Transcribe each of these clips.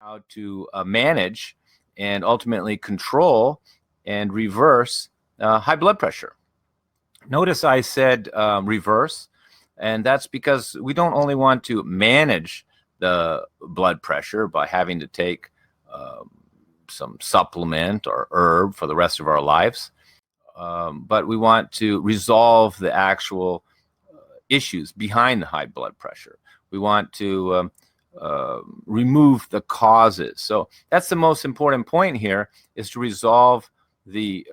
how to manage and ultimately control and reverse high blood pressure. Notice I said reverse, and that's because we don't only want to manage the blood pressure by having to take some supplement or herb for the rest of our lives, but we want to resolve the actual issues behind the high blood pressure. We want to remove the causes. So that's the most important point here, is to resolve the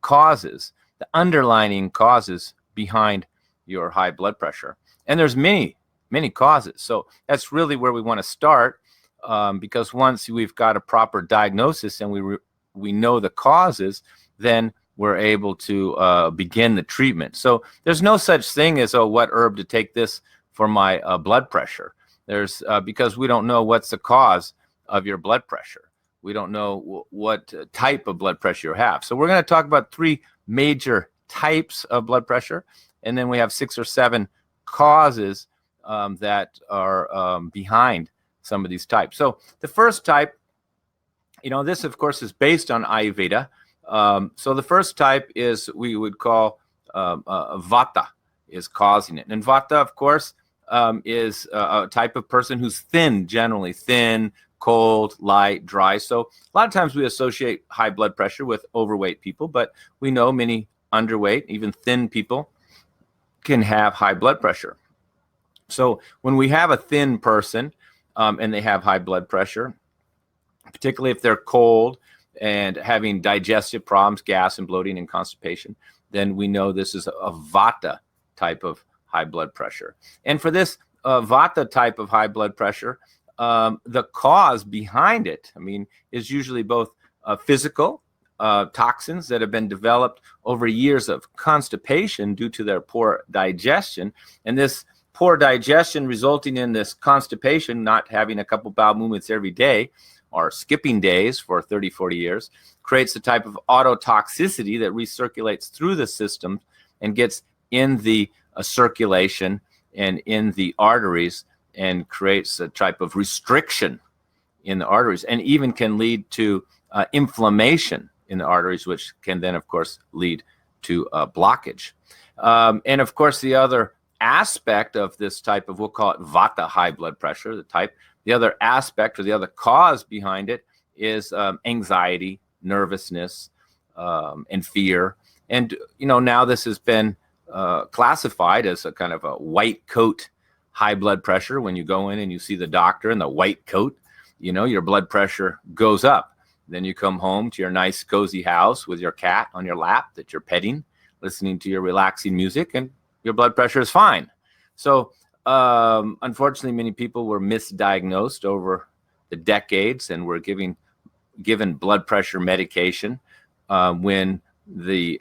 causes, the underlying causes behind your high blood pressure. And there's many causes. So that's really where we want to start, because once we've got a proper diagnosis and we know the causes, then we're able to begin the treatment. So there's no such thing as, oh, what herb to take this for my blood pressure. There's because we don't know what's the cause of your blood pressure. We don't know what type of blood pressure you have. So we're going to talk about 3 major types of blood pressure, and then we have 6 or 7 causes that are behind some of these types. So the first type, this of course is based on Ayurveda. So the first type is we would call Vata is causing it. And Vata, of course, is a type of person who's thin, generally thin, cold, light, dry. So a lot of times we associate high blood pressure with overweight people, but we know many underweight, even thin people can have high blood pressure. So when we have a thin person and they have high blood pressure, particularly if they're cold and having digestive problems, gas and bloating and constipation, then we know this is a Vata type of high blood pressure. And for this Vata type of high blood pressure, the cause behind it, is usually both physical toxins that have been developed over years of constipation due to their poor digestion. And this poor digestion resulting in this constipation, not having a couple bowel movements every day, or skipping days for 30, 40 years, creates a type of autotoxicity that recirculates through the system and gets in the circulation and in the arteries and creates a type of restriction in the arteries, and even can lead to inflammation in the arteries, which can then, of course, lead to blockage. And of course, the other aspect of this type of, we'll call it Vata high blood pressure, the other aspect or the other cause behind it is anxiety, nervousness, and fear. And, now this has been classified as a kind of a white coat high blood pressure. When you go in and you see the doctor in the white coat, your blood pressure goes up. Then you come home to your nice cozy house with your cat on your lap that you're petting, listening to your relaxing music, and your blood pressure is fine. So unfortunately, many people were misdiagnosed over the decades and were given blood pressure medication when the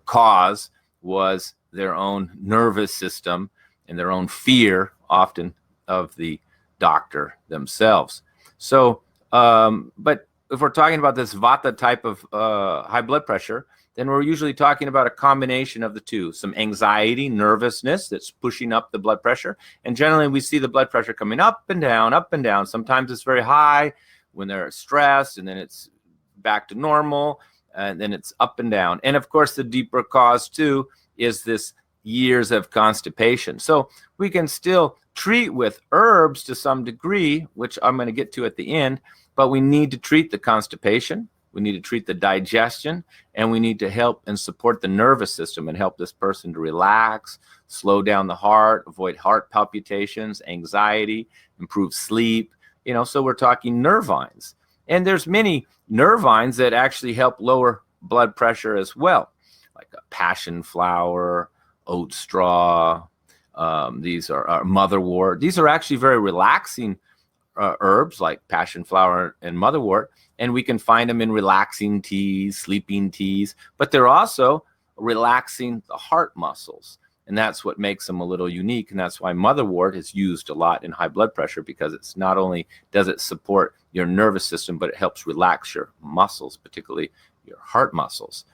cause was their own nervous system and their own fear, often of the doctor themselves. So, but if we're talking about this Vata type of high blood pressure, then we're usually talking about a combination of the two, some anxiety, nervousness that's pushing up the blood pressure. And generally we see the blood pressure coming up and down, up and down. Sometimes it's very high when they're stressed, and then it's back to normal, and then it's up and down. And of course, the deeper cause too is this years of constipation. So we can still treat with herbs to some degree, which I'm going to get to at the end, but we need to treat the constipation. We need to treat the digestion, and we need to help and support the nervous system and help this person to relax, slow down the heart, avoid heart palpitations, anxiety, improve sleep. So we're talking nervines. And there's many nervines that actually help lower blood pressure as well, like a passion flower, oat straw. These are motherwort. These are actually very relaxing herbs like passion flower and motherwort, and we can find them in relaxing teas, sleeping teas, but they're also relaxing the heart muscles, and that's what makes them a little unique. And that's why motherwort is used a lot in high blood pressure, because it's not only does it support your nervous system, but it helps relax your muscles, particularly your heart muscles.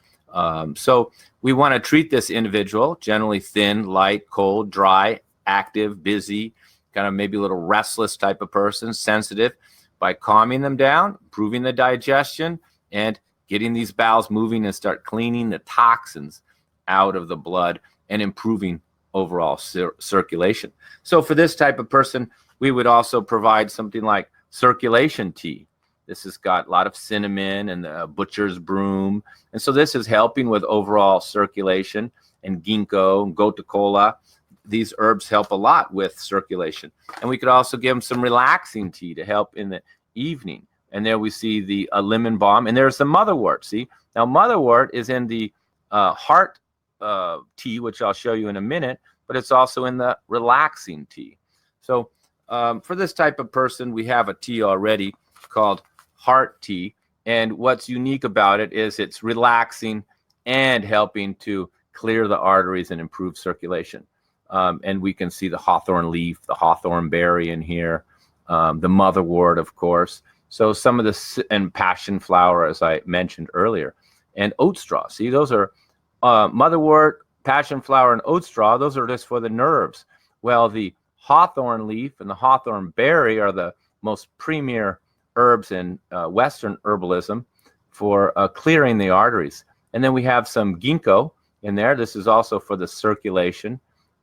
So we want to treat this individual, generally thin, light, cold, dry, active, busy, kind of maybe a little restless type of person, sensitive, by calming them down, improving the digestion, and getting these bowels moving and start cleaning the toxins out of the blood and improving overall circulation. So for this type of person, we would also provide something like circulation tea. This has got a lot of cinnamon and the butcher's broom. And so this is helping with overall circulation. And ginkgo and gotu kola, these herbs help a lot with circulation. And we could also give them some relaxing tea to help in the evening. And there we see the lemon balm. And there's the motherwort. See, now motherwort is in the heart tea, which I'll show you in a minute, but it's also in the relaxing tea. So for this type of person, we have a tea already called heart tea. And what's unique about it is it's relaxing and helping to clear the arteries and improve circulation. And we can see the hawthorn leaf, the hawthorn berry in here, the motherwort, of course. So some of the, and passion flower, as I mentioned earlier, and oat straw. See, those are motherwort, passion flower, and oat straw. Those are just for the nerves. Well, the hawthorn leaf and the hawthorn berry are the most premier herbs in Western herbalism for clearing the arteries. And then we have some ginkgo in there. This is also for the circulation.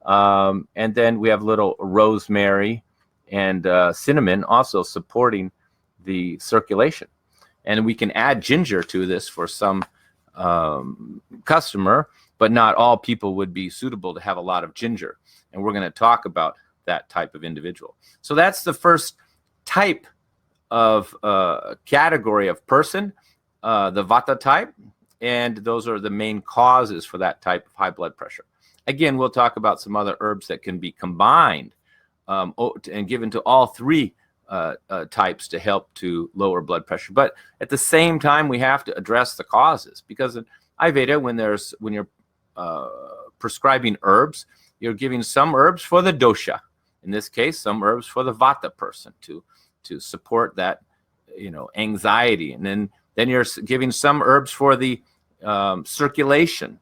And then we have little rosemary and cinnamon also supporting the circulation. And we can add ginger to this for some customer, but not all people would be suitable to have a lot of ginger. And we're going to talk about that type of individual. So that's the first type of category of person, the Vata type, and those are the main causes for that type of high blood pressure. Again, we'll talk about some other herbs that can be combined and given to all three types to help to lower blood pressure. But at the same time, we have to address the causes, because in Ayurveda, when you're prescribing herbs, you're giving some herbs for the dosha. In this case, some herbs for the Vata person to support that, anxiety, and then you're giving some herbs for the circulation,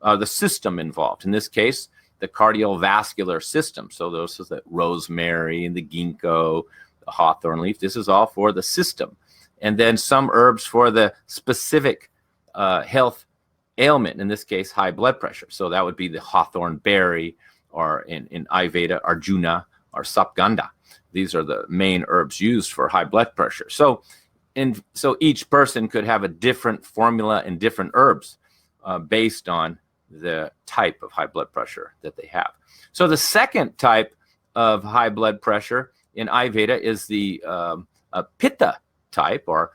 the system involved. In this case, the cardiovascular system. So those are the rosemary and the ginkgo, the hawthorn leaf. This is all for the system. And then some herbs for the specific health ailment, in this case, high blood pressure. So that would be the hawthorn berry, or in Ayurveda, Arjuna, or Sapgandha. These are the main herbs used for high blood pressure. So each person could have a different formula and different herbs based on the type of high blood pressure that they have. So the second type of high blood pressure in Ayurveda is the Pitta type, or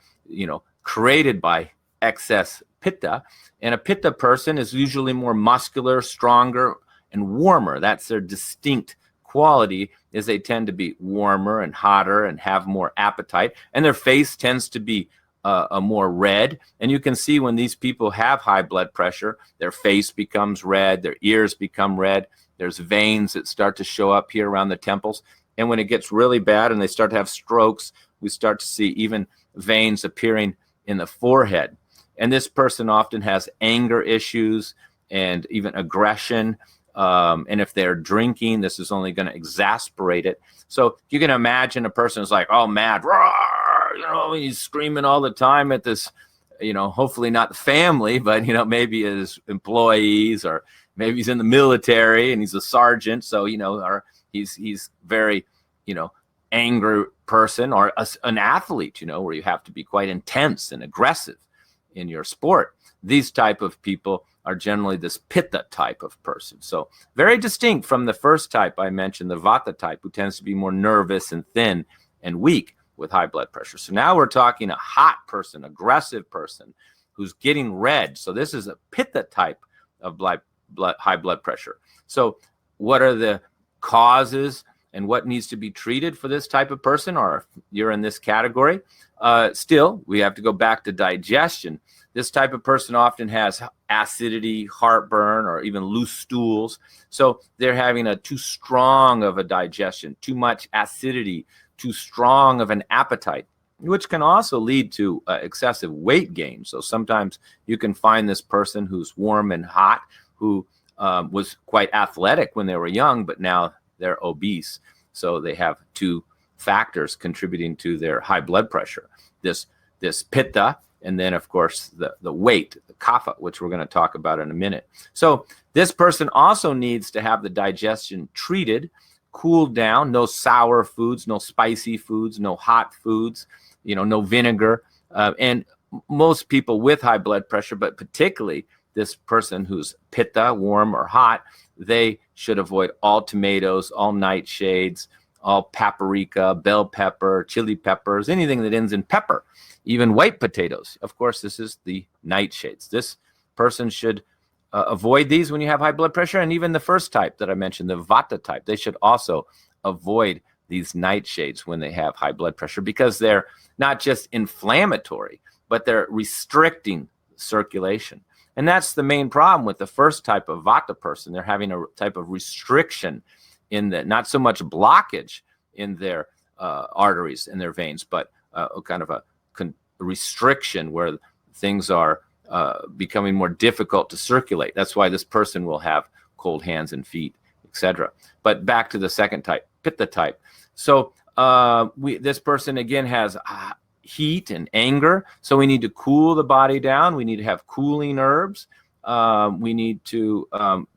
created by excess Pitta. And a Pitta person is usually more muscular, stronger, and warmer. That's their distinct quality, is they tend to be warmer and hotter and have more appetite, and their face tends to be a more red. And you can see when these people have high blood pressure, their face becomes red, their ears become red, there's veins that start to show up here around the temples. And when it gets really bad and they start to have strokes, we start to see even veins appearing in the forehead. And this person often has anger issues and even aggression. And if they're drinking, this is only going to exasperate it. So you can imagine a person is like, oh, mad, roar, he's screaming all the time at this, hopefully not the family, but, maybe his employees, or maybe he's in the military and he's a sergeant. So, or he's very, angry person, or an athlete, where you have to be quite intense and aggressive in your sport. These type of people are generally this Pitta type of person. So very distinct from the first type I mentioned, the Vata type, who tends to be more nervous and thin and weak with high blood pressure. So now we're talking a hot person, aggressive person who's getting red. So this is a Pitta type of high blood pressure. So what are the causes and what needs to be treated for this type of person, or if you're in this category? Still, we have to go back to digestion. This type of person often has acidity, heartburn, or even loose stools. So they're having a too strong of a digestion, too much acidity, too strong of an appetite, which can also lead to excessive weight gain. So sometimes you can find this person who's warm and hot, who was quite athletic when they were young, but now they're obese. So they have two factors contributing to their high blood pressure. This pitta, and then of course the weight, the kapha, which we're going to talk about in a minute. So this person also needs to have the digestion treated, cooled down, no sour foods, no spicy foods, no hot foods, no vinegar. And most people with high blood pressure, but particularly this person who's pitta, warm or hot, they should avoid all tomatoes, all nightshades, all paprika, bell pepper, chili peppers, anything that ends in pepper, even white potatoes. Of course, this is the nightshades. This person should avoid these when you have high blood pressure. And even the first type that I mentioned, the vata type, they should also avoid these nightshades when they have high blood pressure, because they're not just inflammatory, but they're restricting circulation. And that's the main problem with the first type of vata person. They're having a type of restriction in the, not so much blockage in their arteries and their veins, but kind of a restriction where things are becoming more difficult to circulate. That's why this person will have cold hands and feet, etc. But back to the second type, pitta type. So this person again has heat and anger, so we need to cool the body down. We need to have cooling herbs. We need to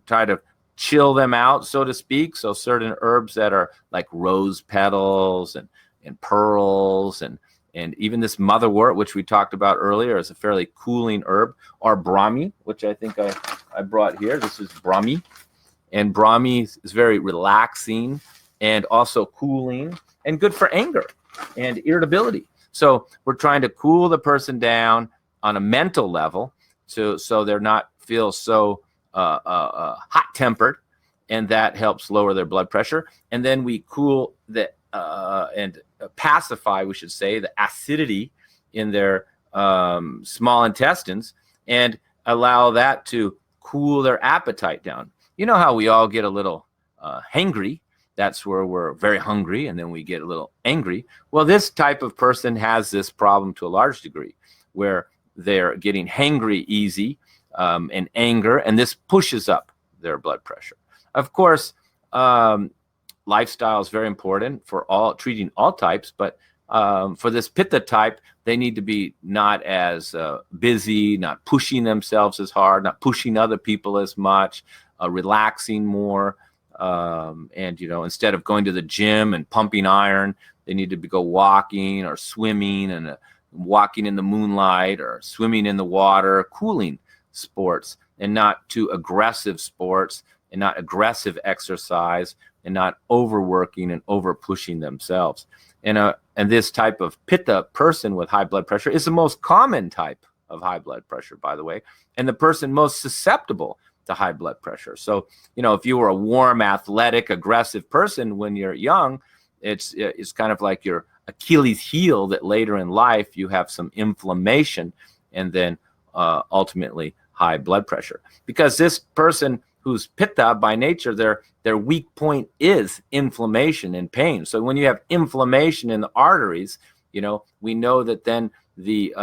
try to chill them out, so to speak. So certain herbs that are like rose petals and pearls and even this motherwort, which we talked about earlier, is a fairly cooling herb, or Brahmi, which I think I brought here. This is Brahmi, and Brahmi is very relaxing and also cooling and good for anger and irritability. So we're trying to cool the person down on a mental level, so they're not feel so hot-tempered, and that helps lower their blood pressure. And then we cool the and pacify, we should say, the acidity in their small intestines, and allow that to cool their appetite down. You know how we all get a little hangry. That's where we're very hungry, and then we get a little angry. Well, this type of person has this problem to a large degree, where they're getting hangry easy and anger, and this pushes up their blood pressure. Of course, lifestyle is very important for treating all types, but for this pitta type, they need to be not as busy, not pushing themselves as hard, not pushing other people as much, relaxing more. And instead of going to the gym and pumping iron, they need to go walking or swimming, and walking in the moonlight or swimming in the water, cooling sports, and not too aggressive sports, and not aggressive exercise, and not overworking and over pushing themselves. And this type of pitta person with high blood pressure is the most common type of high blood pressure, by the way, and the person most susceptible to high blood pressure. So, if you were a warm, athletic, aggressive person when you're young, it's kind of like your Achilles heel, that later in life you have some inflammation, and then ultimately high blood pressure. Because this person who's pitta by nature, their weak point is inflammation and pain. So when you have inflammation in the arteries, we know that then the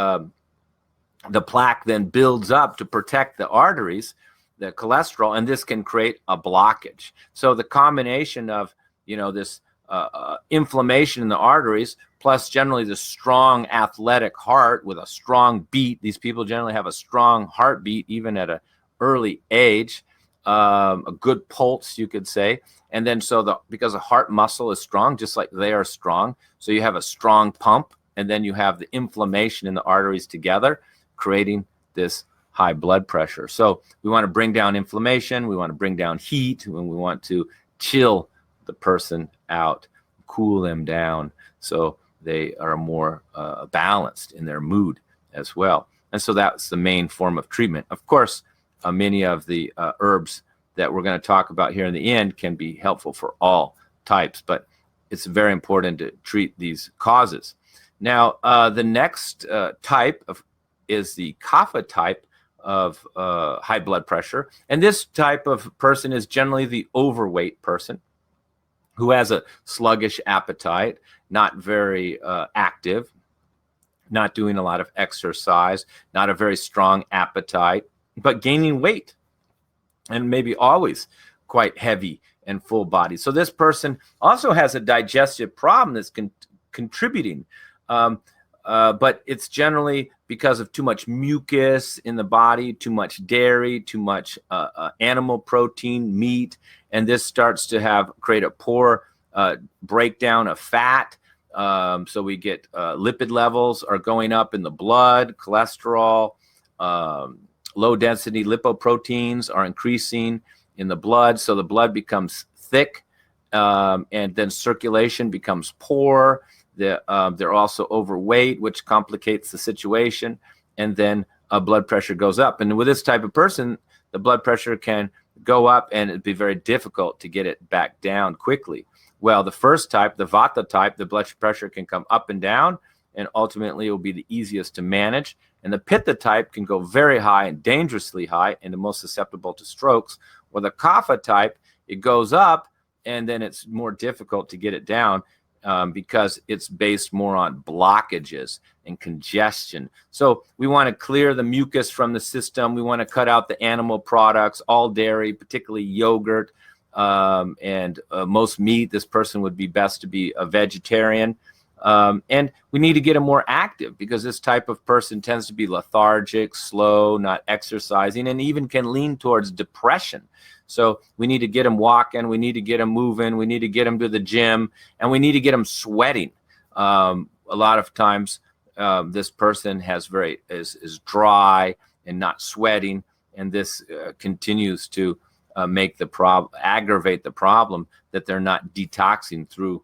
plaque then builds up to protect the arteries, the cholesterol, and this can create a blockage. So the combination of this inflammation in the arteries, plus generally the strong athletic heart with a strong beat. These people generally have a strong heartbeat even at an early age, a good pulse, you could say. And then because the heart muscle is strong, just like they are strong, so you have a strong pump, and then you have the inflammation in the arteries together, creating this high blood pressure. So we want to bring down inflammation, we want to bring down heat, and we want to chill the person out, cool them down, so they are more balanced in their mood as well. And so that's the main form of treatment. Of course, many of the herbs that we're going to talk about here in the end can be helpful for all types, but it's very important to treat these causes. Now, the next type is the kapha type of high blood pressure. And this type of person is generally the overweight person who has a sluggish appetite, not very active, not doing a lot of exercise, not a very strong appetite, but gaining weight, and maybe always quite heavy and full body. So this person also has a digestive problem that's contributing. But it's generally because of too much mucus in the body, too much dairy, too much animal protein, meat, and this starts to create a poor breakdown of fat. So we get lipid levels are going up in the blood, cholesterol, low density lipoproteins are increasing in the blood. So the blood becomes thick, and then circulation becomes poor. They're also overweight, which complicates the situation, and then blood pressure goes up. And with this type of person, the blood pressure can go up, and it'd be very difficult to get it back down quickly. Well, the first type, the Vata type, the blood pressure can come up and down, and ultimately it will be the easiest to manage. And the Pitta type can go very high and dangerously high, and the most susceptible to strokes. Or the Kapha type, it goes up, and then it's more difficult to get it down. Because it's based more on blockages and congestion. So we want to clear the mucus from the system. We want to cut out the animal products, all dairy, particularly yogurt, and most meat. This person would be best to be a vegetarian. And we need to get them more active, because this type of person tends to be lethargic, slow, not exercising, and even can lean towards depression. So we need to get them walking, we need to get them moving, we need to get them to the gym, and we need to get them sweating. A lot of times this person is dry and not sweating, and this continues to aggravate the problem that they're not detoxing through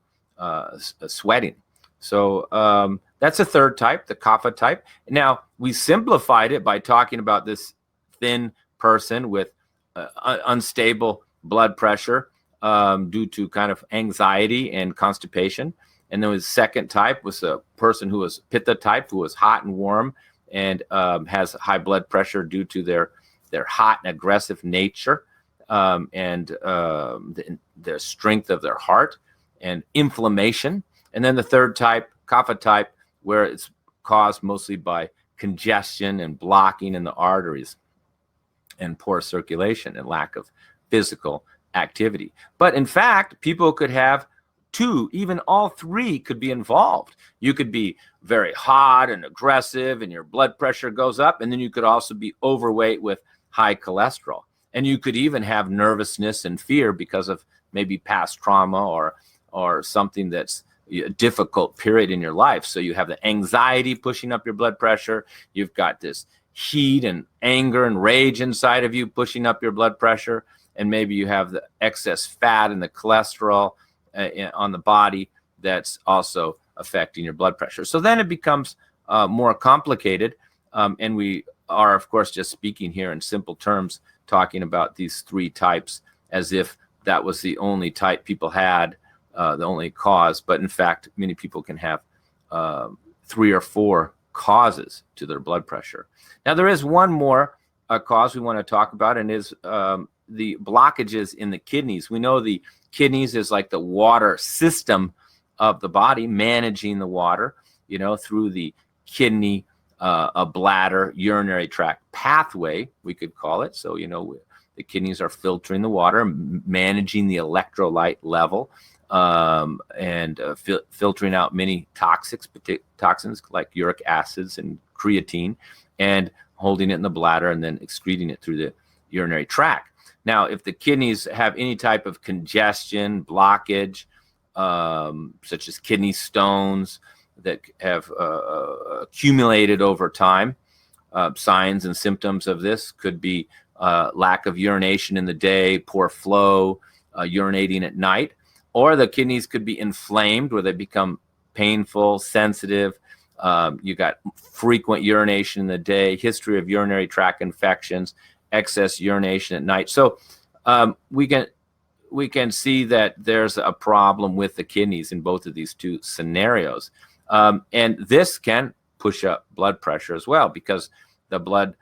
sweating. So that's a third type, the Kapha type. Now, we simplified it by talking about this thin person with unstable blood pressure due to kind of anxiety and constipation. And then his second type was a person who was Pitta type, who was hot and warm and has high blood pressure due to their hot and aggressive nature, and the strength of their heart and inflammation. And then the third type, Kapha type, where it's caused mostly by congestion and blocking in the arteries and poor circulation and lack of physical activity. But in fact, people could have two, even all three could be involved. You could be very hot and aggressive and your blood pressure goes up, and then you could also be overweight with high cholesterol. And you could even have nervousness and fear because of maybe past trauma or something that's a difficult period in your life. So you have the anxiety pushing up your blood pressure. You've got this heat and anger and rage inside of you pushing up your blood pressure, and maybe you have the excess fat and the cholesterol on the body that's also affecting your blood pressure. So then it becomes more complicated, and we are, of course, just speaking here in simple terms, talking about these three types as if that was the only type people had, the only cause. But in fact, many people can have 3 or 4 causes to their blood pressure. Now, there is one more cause we want to talk about, and is the blockages in the kidneys. We know the kidneys is like the water system of the body, managing the water, through the kidney, bladder, urinary tract pathway, we could call it. So, the kidneys are filtering the water, managing the electrolyte level, and filtering out many toxins like uric acids and creatine, and holding it in the bladder and then excreting it through the urinary tract. Now, if the kidneys have any type of congestion, blockage, such as kidney stones that have accumulated over time, signs and symptoms of this could be lack of urination in the day, poor flow, urinating at night, or the kidneys could be inflamed where they become painful, sensitive. You got frequent urination in the day, history of urinary tract infections, excess urination at night. So we can see that there's a problem with the kidneys in both of these two scenarios. And this can push up blood pressure as well, because the blood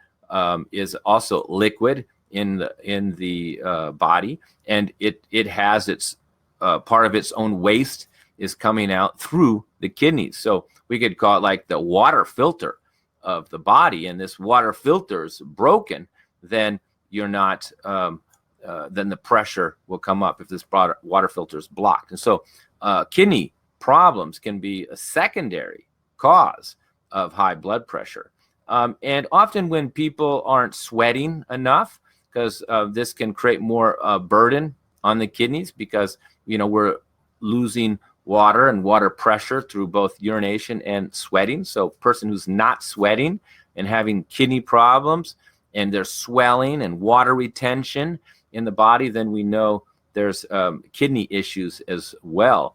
is also liquid in the body, and it has its part of its own waste is coming out through the kidneys. So we could call it like the water filter of the body, and this water filter is broken, then you're not then the pressure will come up if this water filter is blocked. And so kidney problems can be a secondary cause of high blood pressure. And often when people aren't sweating enough, because this can create more burden on the kidneys, because we're losing water and water pressure through both urination and sweating. So a person who's not sweating and having kidney problems, and there's swelling and water retention in the body, then we know there's kidney issues as well,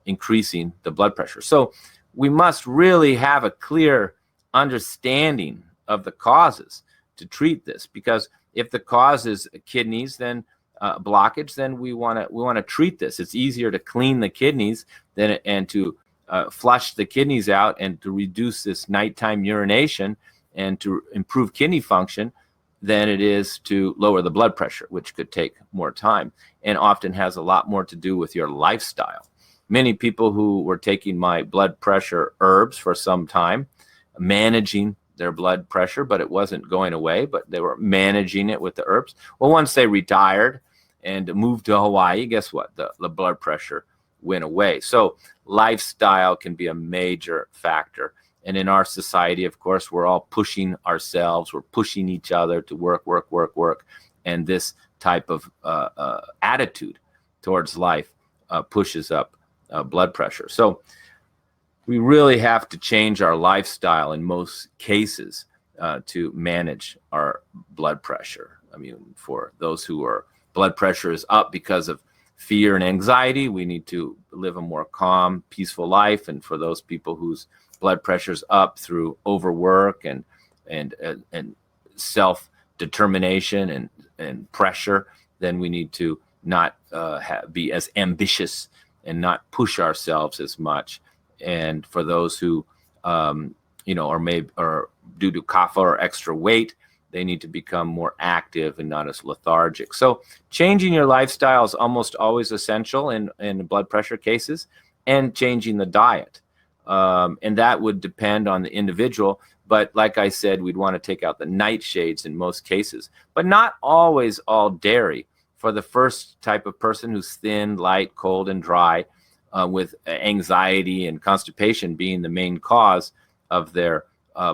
increasing the blood pressure. So we must really have a clear understanding of the causes to treat this, because if the cause is kidneys, then blockage, then we want to treat this. It's easier to clean the kidneys and to flush the kidneys out and to reduce this nighttime urination and to improve kidney function than it is to lower the blood pressure, which could take more time and often has a lot more to do with your lifestyle. Many people who were taking my blood pressure herbs for some time, managing their blood pressure, but it wasn't going away, but they were managing it with the herbs. Well, once they retired and moved to Hawaii, guess what? The blood pressure went away. So lifestyle can be a major factor. And in our society, of course, we're all pushing ourselves. We're pushing each other to work. And this type of attitude towards life pushes up blood pressure. So we really have to change our lifestyle in most cases to manage our blood pressure. I mean, for those who are blood pressure is up because of fear and anxiety, we need to live a more calm, peaceful life. And for those people whose blood pressure's up through overwork and self-determination and pressure, then we need to not be as ambitious and not push ourselves as much. And for those who, are due to kapha or extra weight, they need to become more active and not as lethargic. So changing your lifestyle is almost always essential in blood pressure cases, and changing the diet. And that would depend on the individual. But like I said, we'd want to take out the nightshades in most cases, but not always all dairy. For the first type of person who's thin, light, cold, and dry, with anxiety and constipation being the main cause of their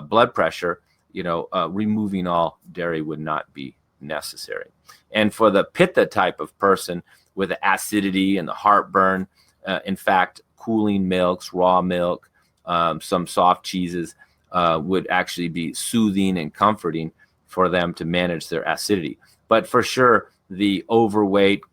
blood pressure, removing all dairy would not be necessary. And for the pitta type of person with the acidity and the heartburn, in fact, cooling milks, raw milk, some soft cheeses would actually be soothing and comforting for them to manage their acidity. But for sure, the overweight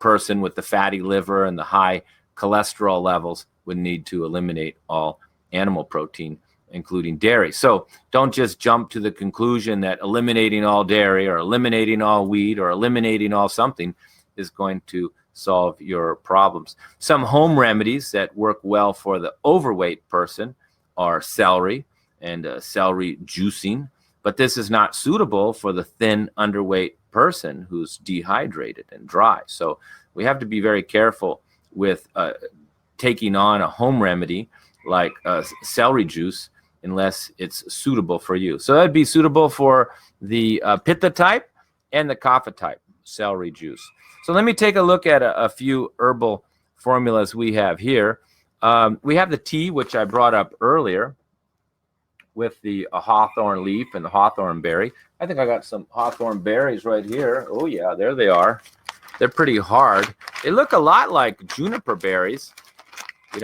person with the fatty liver and the high cholesterol levels would need to eliminate all animal protein, including dairy. So don't just jump to the conclusion that eliminating all dairy or eliminating all wheat or eliminating all something is going to solve your problems. Some home remedies that work well for the overweight person are celery and celery juicing, but this is not suitable for the thin, underweight person who's dehydrated and dry. So we have to be very careful with taking on a home remedy like celery juice unless it's suitable for you. So that'd be suitable for the pitta type and the kapha type, celery juice. So let me take a look at a few herbal formulas we have here. We have the tea, which I brought up earlier, with the hawthorn leaf and the hawthorn berry. I think I got some hawthorn berries right here. Oh yeah, there they are. They're pretty hard. They look a lot like juniper berries.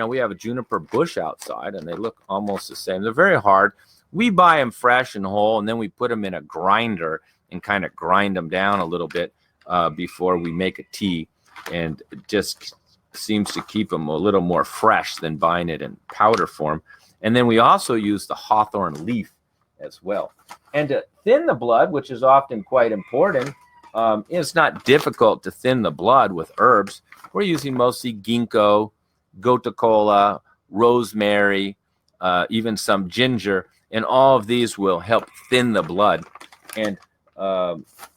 We have a juniper bush outside, and they look almost the same. They're very hard. We buy them fresh and whole, and then we put them in a grinder and kind of grind them down a little bit before we make a tea, and it just seems to keep them a little more fresh than buying it in powder form. And then we also use the hawthorn leaf as well. And to thin the blood, which is often quite important, it's not difficult to thin the blood with herbs. We're using mostly ginkgo, gotu kola, rosemary, even some ginger, and all of these will help thin the blood. And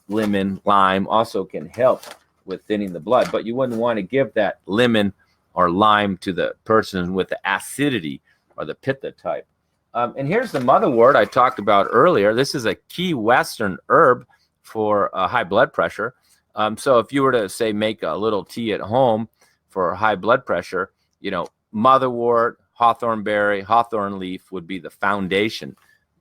lemon, lime also can help with thinning the blood, but you wouldn't want to give that lemon or lime to the person with the acidity or the pitta type. And here's the motherwort I talked about earlier. This is a key Western herb for high blood pressure. So if you were to say make a little tea at home for high blood pressure, motherwort, hawthorn berry, hawthorn leaf would be the foundation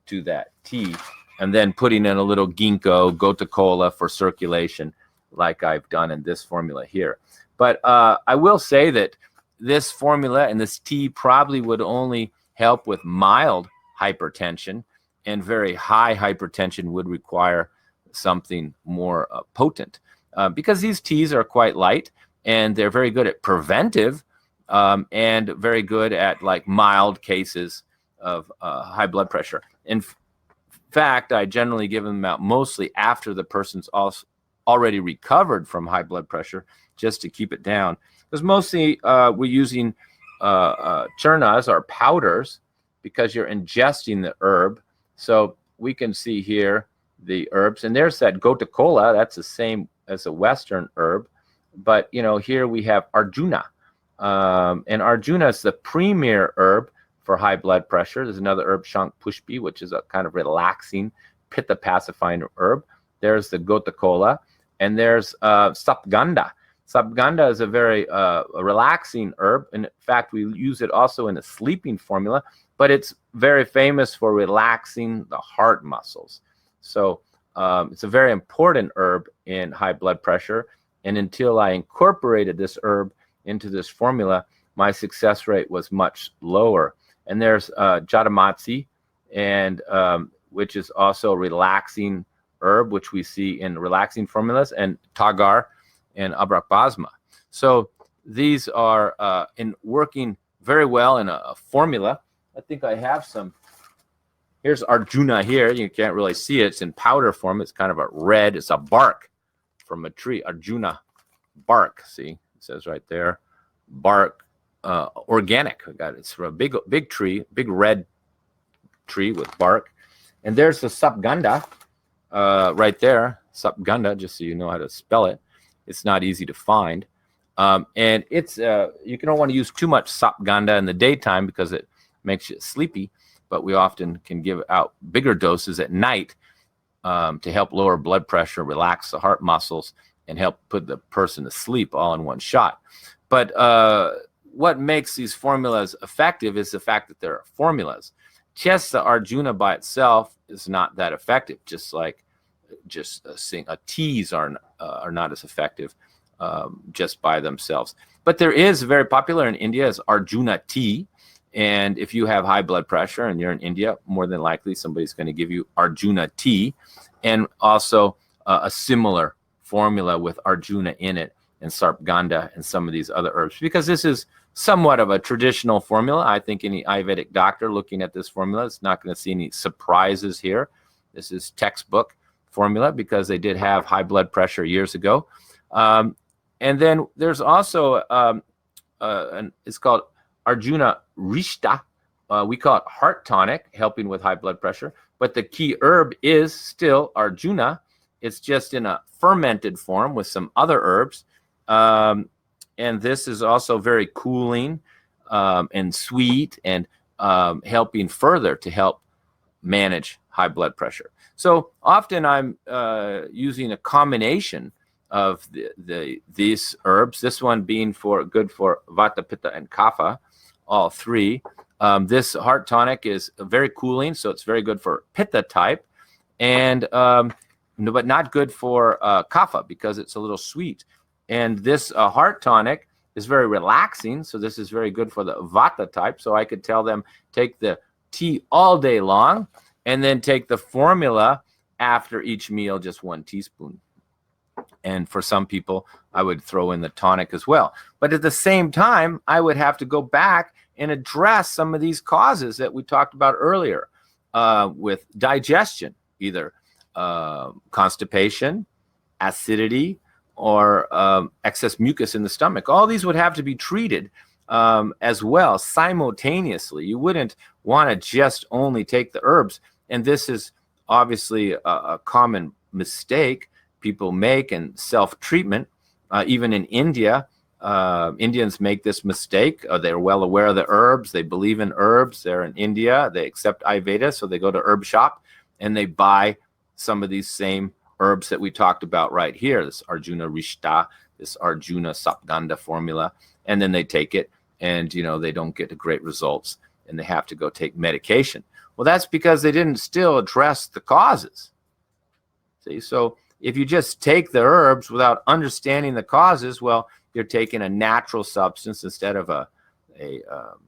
to that tea. And then putting in a little ginkgo, gota cola for circulation, like I've done in this formula here. But I will say that this formula and this tea probably would only help with mild hypertension, and very high hypertension would require something more potent, because these teas are quite light and they're very good at preventive, and very good at like mild cases of high blood pressure. In fact, I generally give them out mostly after the person's already recovered from high blood pressure, just to keep it down. Because mostly we're using churnas, or powders, because you're ingesting the herb. So we can see here the herbs, and there's that gota cola. That's the same as a Western herb, but here we have Arjuna, and Arjuna is the premier herb for high blood pressure. There's another herb, Shank Pushpi, which is a kind of relaxing, pitta pacifying herb. There's the gota cola, and there's sapganda. Sapganda is a very relaxing herb. In fact, we use it also in a sleeping formula, but it's very famous for relaxing the heart muscles. So it's a very important herb in high blood pressure. And until I incorporated this herb into this formula, my success rate was much lower. And there's Jatamatsi, and which is also a relaxing herb, which we see in relaxing formulas, and Tagar and Abrakbasma. So these are working very well in a formula. I think I have some. Here's Arjuna here. You can't really see it. It's in powder form. It's kind of a red. It's a bark from a tree. Arjuna bark. See, it says right there, bark, organic. It's from a big tree, big red tree with bark. And there's the sapganda right there. Sapganda, just so you know how to spell it. It's not easy to find. And it's you don't want to use too much sapganda in the daytime because it makes you sleepy, but we often can give out bigger doses at night to help lower blood pressure, relax the heart muscles, and help put the person to sleep all in one shot. But what makes these formulas effective is the fact that they're formulas. Just the Arjuna by itself is not that effective, just like teas are not as effective just by themselves. But there is very popular in India is Arjuna tea. And if you have high blood pressure and you're in India, more than likely somebody's going to give you Arjuna tea, and also a similar formula with Arjuna in it, and Sarpganda and some of these other herbs, because this is somewhat of a traditional formula. I think any Ayurvedic doctor looking at this formula is not going to see any surprises here. This is textbook formula because they did have high blood pressure years ago. And then there's also, it's called Arjuna Rishta. We call it heart tonic, helping with high blood pressure. But the key herb is still Arjuna. It's just in a fermented form with some other herbs. And this is also very cooling and sweet, and helping further to help manage high blood pressure. So often I'm using a combination of these herbs, this one being good for Vata, Pitta, and Kapha, all three. This heart tonic is very cooling, so it's very good for Pitta type, and but not good for Kapha because it's a little sweet. And this heart tonic is very relaxing, so this is very good for the Vata type. So I could tell them, take the tea all day long, and then take the formula after each meal, just 1 teaspoon. And for some people, I would throw in the tonic as well. But at the same time, I would have to go back and address some of these causes that we talked about earlier with digestion, either constipation, acidity, or excess mucus in the stomach. All these would have to be treated as well simultaneously. You wouldn't want to just only take the herbs. And this is obviously a common mistake people make in self-treatment. Even in India, Indians make this mistake. They're well aware of the herbs. They believe in herbs. They're in India. They accept Ayurveda, so they go to herb shop and they buy some of these same herbs that we talked about right here, this Arjuna Rishta, this Arjuna Sapganda formula, and then they take it and, you know, they don't get the great results and they have to go take medication. Well, that's because they didn't still address the causes. See, so if you just take the herbs without understanding the causes, well, you're taking a natural substance instead of a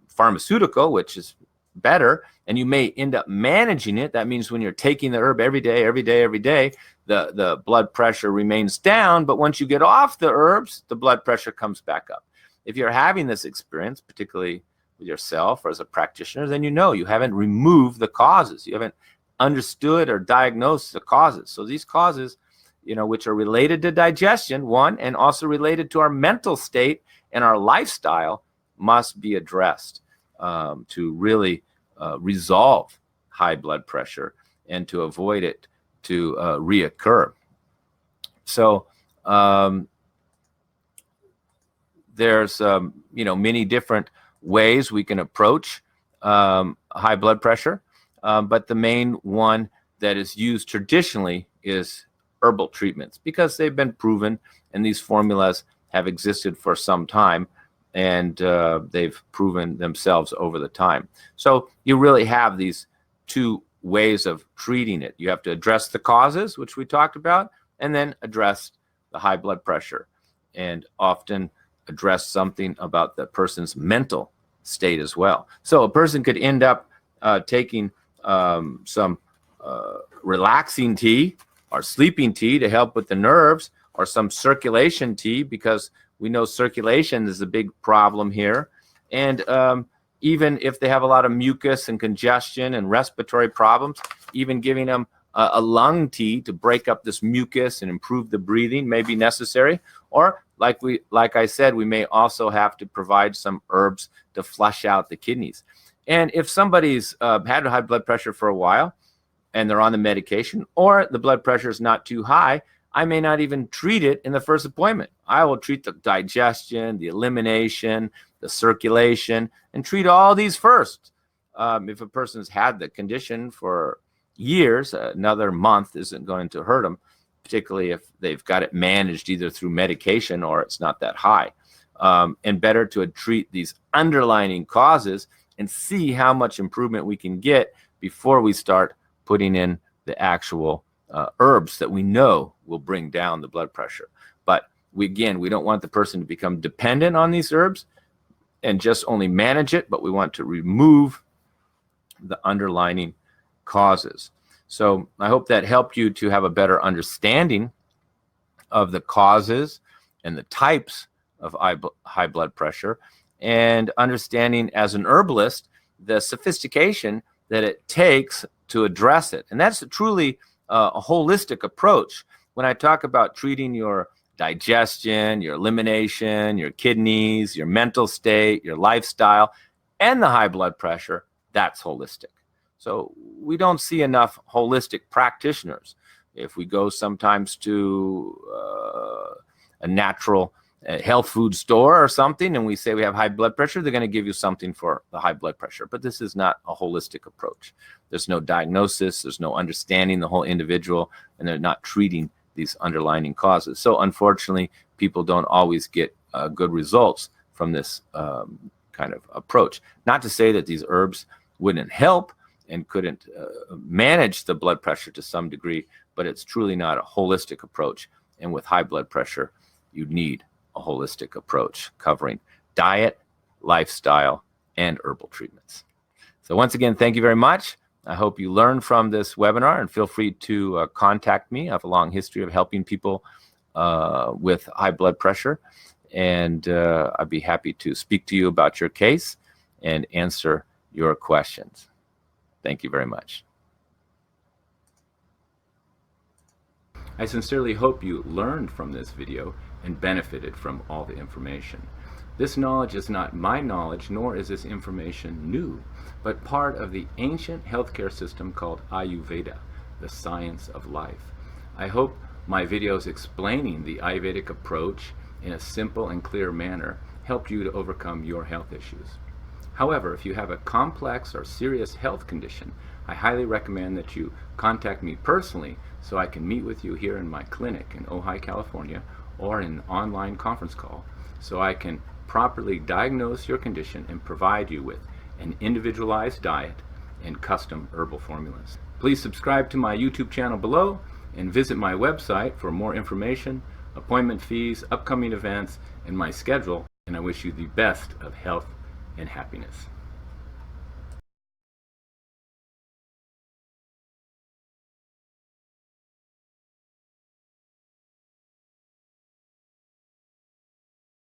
pharmaceutical, which is better, and you may end up managing it. That means when you're taking the herb every day, the blood pressure remains down, but once you get off the herbs, the blood pressure comes back up. If you're having this experience, particularly with yourself or as a practitioner, then you know you haven't removed the causes. You haven't understood or diagnosed the causes. So these causes, you know, which are related to digestion, one, and also related to our mental state and our lifestyle, must be addressed to really resolve high blood pressure and to avoid it to reoccur. So there's you know, many different ways we can approach high blood pressure, but the main one that is used traditionally is herbal treatments, because they've been proven and these formulas have existed for some time, and they've proven themselves over the time. So you really have these two ways of treating it. You have to address the causes, which we talked about, and then address the high blood pressure, and often address something about the person's mental state as well. So a person could end up taking some relaxing tea or sleeping tea to help with the nerves, or some circulation tea, because we know circulation is a big problem here. And even if they have a lot of mucus and congestion and respiratory problems, even giving them a lung tea to break up this mucus and improve the breathing may be necessary. Or like I said, we may also have to provide some herbs to flush out the kidneys. And if somebody's had high blood pressure for a while and they're on the medication, or the blood pressure is not too high, I may not even treat it in the first appointment. I will treat the digestion, the elimination, the circulation, and treat all these first. If a person's had the condition for years, another month isn't going to hurt them, particularly if they've got it managed either through medication or it's not that high. And better to treat these underlying causes and see how much improvement we can get before we start putting in the actual herbs that we know will bring down the blood pressure. But we don't want the person to become dependent on these herbs and just only manage it, but we want to remove the underlying causes. So I hope that helped you to have a better understanding of the causes and the types of high blood pressure, and understanding as an herbalist the sophistication that it takes to address it. And that's truly a holistic approach. When I talk about treating your digestion, your elimination, your kidneys, your mental state, your lifestyle, and the high blood pressure, that's holistic. So we don't see enough holistic practitioners. If we go sometimes to a natural health food store or something, and we say we have high blood pressure, they're going to give you something for the high blood pressure. But this is not a holistic approach. There's no diagnosis, there's no understanding the whole individual, and they're not treating these underlying causes. So unfortunately, people don't always get good results from this kind of approach. Not to say that these herbs wouldn't help and couldn't manage the blood pressure to some degree, but it's truly not a holistic approach. And with high blood pressure, you need a holistic approach covering diet, lifestyle, and herbal treatments. So once again, thank you very much. I hope you learned from this webinar, and feel free to contact me. I have a long history of helping people with high blood pressure, and I'd be happy to speak to you about your case and answer your questions. Thank you very much. I sincerely hope you learned from this video and benefited from all the information. This knowledge is not my knowledge, nor is this information new, but part of the ancient healthcare system called Ayurveda, the science of life. I hope my videos explaining the Ayurvedic approach in a simple and clear manner helped you to overcome your health issues. However, if you have a complex or serious health condition, I highly recommend that you contact me personally so I can meet with you here in my clinic in Ojai, California, or in an online conference call, so I can properly diagnose your condition and provide you with an individualized diet and custom herbal formulas. Please subscribe to my YouTube channel below and visit my website for more information, appointment fees, upcoming events, and my schedule. And I wish you the best of health and happiness.